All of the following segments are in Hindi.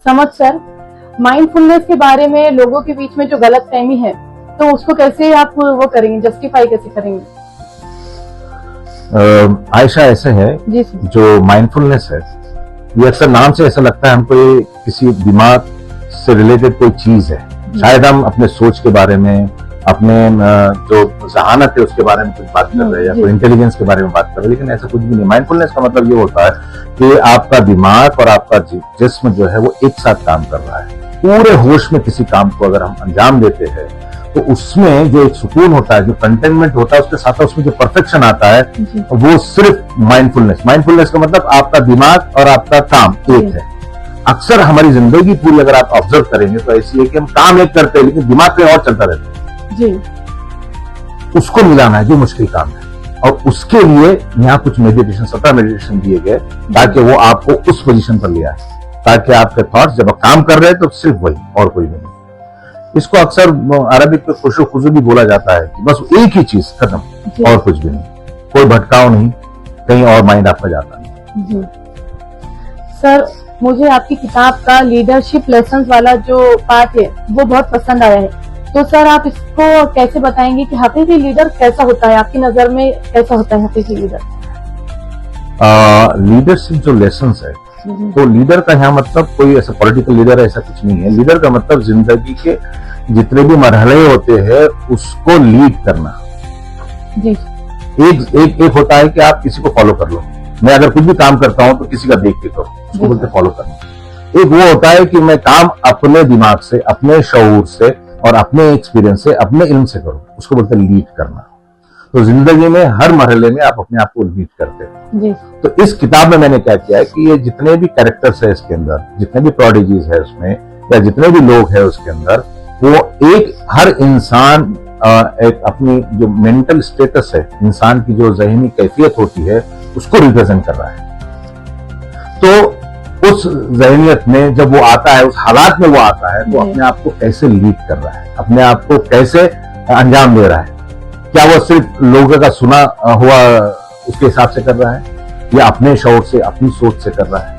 समझ सर, माइंडफुलनेस के बारे में लोगों के बीच में जो गलतफहमी है, तो उसको कैसे आप वो करेंगे, जस्टिफाई कैसे करेंगे? आयशा, ऐसे है जी सर। जो माइंडफुलनेस है, ये अक्सर नाम से ऐसा लगता है हमको ये किसी दिमाग से रिलेटेड कोई चीज है। शायद हम अपने सोच के बारे में, अपने जो जहानत है उसके बारे में कुछ बात कर रहे हैं या कोई इंटेलिजेंस के बारे में बात कर रहे हैं, लेकिन ऐसा कुछ भी नहीं। माइंडफुलनेस का मतलब ये होता है कि आपका दिमाग और आपका जिस्म जो है वो एक साथ काम कर रहा है। पूरे होश में किसी काम को अगर हम अंजाम देते हैं तो उसमें जो एक सुकून होता है, जो कंटेनमेंट होता है, उसके साथ उसमें जो परफेक्शन आता है, वो सिर्फ माइंडफुलनेस का मतलब आपका दिमाग और आपका काम एक है। अक्सर हमारी जिंदगी पूरी अगर आप ऑब्जर्व करेंगे तो ऐसी है कि हम काम एक करते हैं लेकिन दिमाग पे और चलता रहता है जी। उसको मिलाना है जो मुश्किल काम है, और उसके लिए यहाँ कुछ मेडिटेशन, 17 मेडिटेशन दिए गए ताकि वो आपको उस पोजीशन पर ले आए, ताकि आपके थॉट्स जब आप काम कर रहे हैं तो सिर्फ वही और कोई नहीं। इसको अक्सर अरबिक में खुशो खुजू भी बोला जाता है कि बस एक ही चीज, खत्म, और कुछ भी नहीं, कोई भटकाव नहीं, कहीं और माइंड आपका जाता नहीं। जी सर, मुझे आपकी किताब का लीडरशिप लेसन्स वाला जो पार्ट है वो बहुत पसंद आया है। तो सर आप इसको कैसे बताएंगे कि हकीकी लीडर कैसा होता है, आपकी नजर में कैसा होता है हकीकी लीडर? लीडरशिप जो लेसन्स है, तो लीडर का यहाँ मतलब कोई ऐसा पॉलिटिकल लीडर ऐसा कुछ नहीं है। लीडर का मतलब जिंदगी के जितने भी मरहले होते हैं उसको लीड करना। जी। एक होता है कि आप किसी को फॉलो कर लो, मैं अगर कुछ भी काम करता हूं तो किसी का देख के करो, उसको बोलते फॉलो करना। एक वो होता है कि मैं काम अपने दिमाग से, अपने शऊर से और अपने एक्सपीरियंस से, अपने इल्म से करूं, उसको बोलते लीड करना। तो जिंदगी में हर मरहले में आप अपने आप को लीड करते हैं। जी। तो इस किताब में मैंने क्या किया है कि ये जितने भी कैरेक्टर्स है इसके अंदर, जितने भी प्रोडिजीज है उसमें, या जितने भी लोग हैं उसके अंदर, वो एक हर इंसान एक अपनी जो मेंटल स्टेटस है, इंसान की जो ज़हनी कैफियत होती है, उसको रिप्रेजेंट कर रहा है। तो उस ज़हनियत में जब वो आता है, उस हालात में वो आता है, तो अपने आप को कैसे लीड कर रहा है, अपने आप को कैसे अंजाम दे रहा है। क्या वो सिर्फ लोगों का सुना हुआ उसके हिसाब से कर रहा है, या अपने शौर से, अपनी सोच से कर रहा है?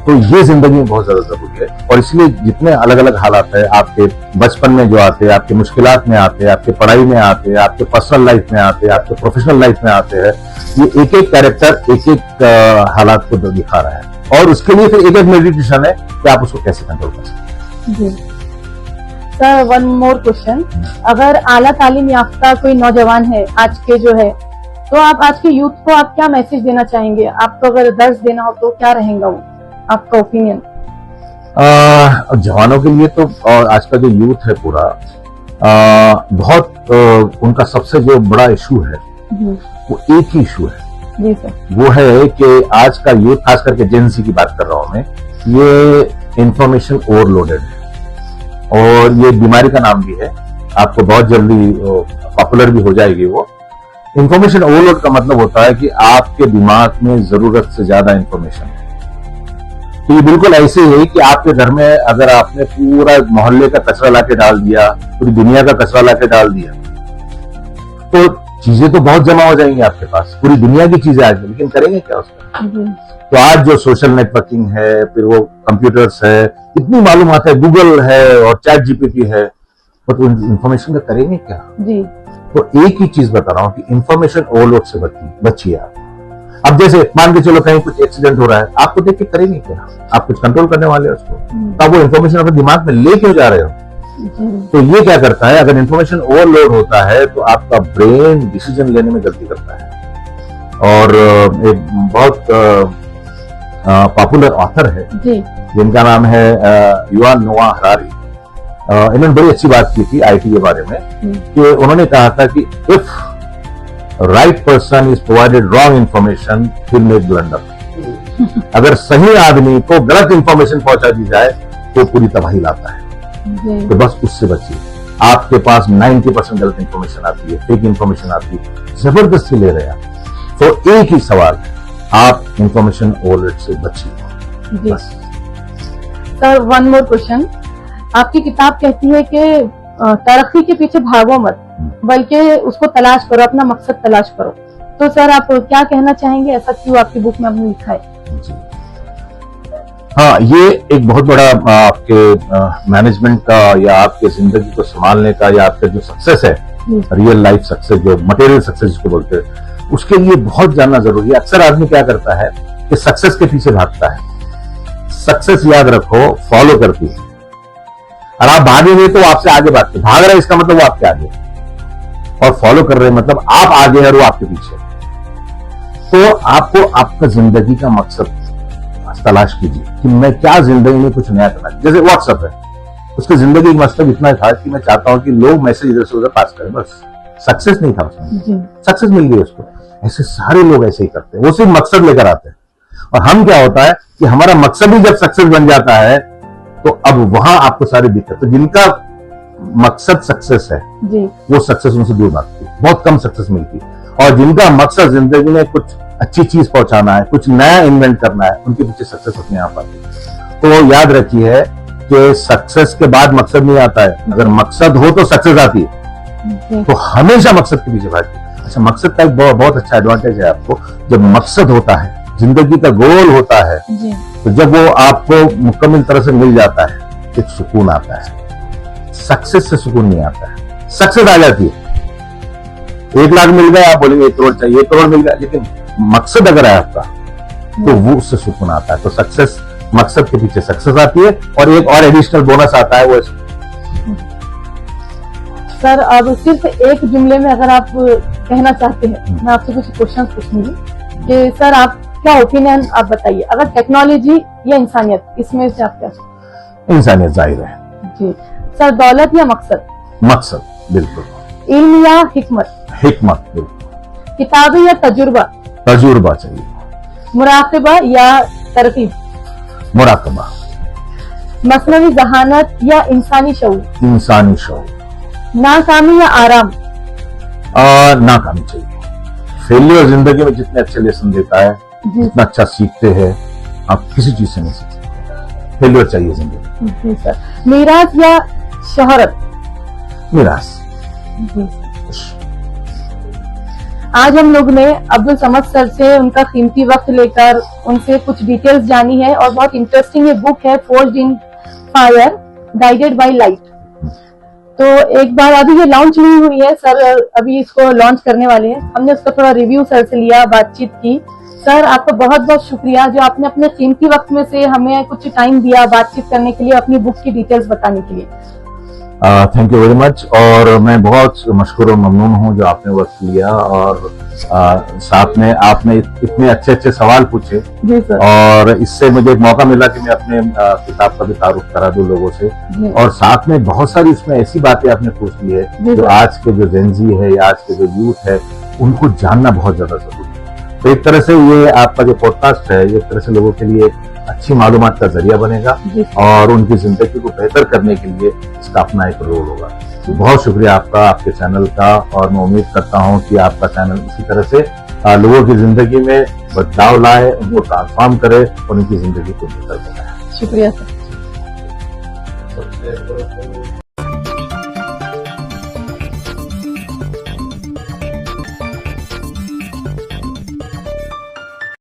तो ये जिंदगी में बहुत ज्यादा जरूरी है। और इसलिए जितने अलग अलग हालात है, आपके बचपन में जो आते हैं, आपके मुश्किलात में आते हैं, आपके पढ़ाई में आते हैं, आपके पर्सनल लाइफ में आते हैं, आपके प्रोफेशनल लाइफ में आते हैं, ये एक एक कैरेक्टर एक एक हालात को दिखा रहा है। और उसके लिए फिर एक एक मेडिटेशन है कि आप उसको कैसे कंट्रोल कर सकते हैं। सर, वन मोर क्वेश्चन, अगर आला तालीम याफ्ता कोई नौजवान है आज के जो है, तो आप आज के यूथ को आप क्या मैसेज देना चाहेंगे? आपको अगर दर्ज देना हो तो क्या रहेगा वो, आपका ओपिनियन? जवानों के लिए तो आज का जो यूथ है पूरा बहुत उनका सबसे जो बड़ा इशू है वो एक ही इशू है। जी सर। वो है कि आज का यूथ, खास करके जेनजी की बात कर रहा हूं मैं, ये इंफॉर्मेशन ओवरलोडेड है और ये बीमारी का नाम भी है। आपको बहुत जल्दी पॉपुलर भी हो जाएगी वो। इंफॉर्मेशन ओवरलोड का मतलब होता है कि आपके दिमाग में जरूरत से ज्यादा इंफॉर्मेशन है। तो ये बिल्कुल ऐसे है कि आपके घर में अगर आपने पूरा मोहल्ले का कचरा लाके डाल दिया, पूरी दुनिया का कचरा लाके डाल दिया, तो चीजें तो बहुत जमा हो जाएंगी आपके पास, पूरी दुनिया की चीजें आ जाएंगी, लेकिन करेंगे क्या उसका? तो आज जो सोशल नेटवर्किंग है, फिर वो कंप्यूटर्स है, इतनी मालूमात है, गूगल है और चैट जीपीटी है, तो इंफॉर्मेशन का करेंगे क्या? जी। तो एक ही चीज बता रहा हूं कि इंफॉर्मेशन ओवरलोड से बचिए आप। अब जैसे मान के चलो कहीं कुछ एक्सीडेंट हो रहा है, आपको देख के करेंगे क्या? आप कुछ कंट्रोल करने वाले हो उसको, तो वो इंफॉर्मेशन अपने दिमाग में ले क्यों जा रहे हो? तो ये क्या करता है, अगर इंफॉर्मेशन ओवरलोड होता है तो आपका ब्रेन डिसीजन लेने में गलती करता है। और एक बहुत पॉपुलर ऑथर है जिनका नाम है युवाल नोआ हरारी, इन्होंने बड़ी अच्छी बात की थी आईटी के बारे में, कि उन्होंने कहा था कि if right person is provided wrong information will make blunder. अगर सही आदमी को गलत इंफॉर्मेशन पहुंचा दी जाए तो पूरी तबाही लाता है। तो बस उससे बचिए। आपके पास 90% गलत इंफॉर्मेशन आती है, फेक इंफॉर्मेशन आती है, जबरदस्ती ले रहे हैं। तो एक ही सवाल है, आप इंफॉर्मेशन ओवरलोड से बचिए। सर, वन मोर क्वेश्चन, आपकी किताब कहती है कि तरक्की के पीछे भागो मत, बल्कि उसको तलाश करो, अपना मकसद तलाश करो। तो सर आप क्या कहना चाहेंगे, ऐसा क्यों आपकी बुक में आपने लिखा है? हाँ, ये एक बहुत बड़ा आपके मैनेजमेंट का या आपके जिंदगी को संभालने का या आपका जो सक्सेस है, रियल लाइफ सक्सेस, जो मटेरियल सक्सेस जिसको बोलते हैं, उसके लिए बहुत जानना जरूरी है। अक्सर आदमी क्या करता है कि सक्सेस के पीछे भागता है। सक्सेस याद रखो फॉलो करती है, और आप भागेंगे तो आपसे आगे भागते, भाग रहे इसका मतलब वो आपके आगे, और फॉलो कर रहे मतलब आप आगे हैं और वो आपके पीछे। तो आपको आपका जिंदगी का मकसद तलाश कीजिए कि मैं क्या जिंदगी में कुछ नया करना। जैसे व्हाट्सएप है, उसकी जिंदगी का मकसद इतना था कि मैं चाहता हूं कि लोग मैसेज इधर से उधर पास करें, बस। सक्सेस नहीं था उसमें, सक्सेस मिल गई उसको। ऐसे सारे लोग ऐसे ही करते हैं, वो सिर्फ मकसद लेकर आते हैं। और हम क्या होता है कि हमारा मकसद ही जब सक्सेस बन जाता है तो अब वहां आपको सारी दिक्कत। तो जिनका मकसद सक्सेस है वो सक्सेस उनसे दूर भागती है, बहुत कम सक्सेस मिलती है। और जिनका मकसद जिंदगी में कुछ अच्छी चीज पहुंचाना है, कुछ नया इन्वेंट करना है, उनके पीछे सक्सेस अपने आप आती है। तो याद रखिए कि सक्सेस के बाद मकसद नहीं आता है, अगर मकसद हो तो सक्सेस आती है। तो हमेशा मकसद के पीछे भागिए। अच्छा, मकसद का एक बहुत अच्छा एडवांटेज है आपको, जब मकसद होता है, जिंदगी का गोल होता है, तो जब वो आपको मुकम्मल तरह से मिल जाता है, एक सुकून आता है। सक्सेस से सुकून नहीं आता है, सक्सेस आ जाती है। 1 लाख मिल गया, आप बोलेंगे 1 करोड़ चाहिए, 1 करोड़ मिल गया, लेकिन मकसद अगर है आपका तो वो उससे सुकून आता है। तो सक्सेस, मकसद के पीछे सक्सेस आती है। और एक और एडिशनल बोनस आता है, वो सर अब सिर्फ एक जुमले में अगर आप कहना चाहते हैं, मैं आपसे कुछ क्वेश्चन पूछूंगी कि सर आप क्या ओपिनियन आप बताइए, अगर टेक्नोलॉजी या इंसानियत, इसमें से आप क्या? इंसानियत जाहिर है जी। सर दौलत या मकसद? मकसद, बिल्कुल। इल्म या हिकमत? हिकमत, बिल्कुल। किताबें या तजुर्बा? तजुर्बा चाहिए। मुराकबा या तरकीब? मुराकबा। मसनवी जहानत या इंसानी शऊर? इंसानी शऊर। नाकामी या आराम? नाकामी चाहिए। फेलियर जिंदगी में जितने अच्छे लेसन देता है, जितना अच्छा सीखते हैं, आप किसी चीज से नहीं सीख सकते। फेलियर चाहिए जिंदगी। जी सर। मीरास या शोहरत? मीरास। आज हम लोग ने अब्दुल समद सर से उनका कीमती वक्त लेकर उनसे कुछ डिटेल्स जानी है, और बहुत इंटरेस्टिंग ये बुक है, forged in fire guided by light. तो एक बार अभी ये लॉन्च नहीं हुई है सर, अभी इसको लॉन्च करने वाले हैं। हमने उसका थोड़ा रिव्यू सर से लिया, बातचीत की। सर आपका बहुत बहुत शुक्रिया जो आपने अपने कीमती वक्त में से हमें कुछ टाइम दिया बातचीत करने के लिए, अपनी बुक की डिटेल्स बताने के लिए। Thank you very much. और मैं बहुत मशकूर और ममनून हूँ जो आपने वक्त लिया, और साथ में आपने इतने अच्छे अच्छे सवाल पूछे, और इससे मुझे एक मौका मिला कि मैं अपने किताब का भी तारुफ करा दूं लोगों से। और साथ में बहुत सारी उसमें ऐसी बातें आपने पूछ ली है जो आज के जो जेनजी है या आज के जो यूथ है उनको जानना बहुत ज्यादा जरूरी है। तो एक तरह से ये आपका जो पॉडकास्ट है, ये एक तरह से लोगों के लिए अच्छी मालूमात का जरिया बनेगा, और उनकी जिंदगी को बेहतर करने के लिए इसका अपना एक रोल होगा। तो बहुत शुक्रिया आपका, आपके चैनल का, और मैं उम्मीद करता हूं कि आपका चैनल इसी तरह से लोगों की जिंदगी में बदलाव लाए, उनको ट्रांसफॉर्म करे और उनकी जिंदगी को बेहतर बनाए। शुक्रिया सर।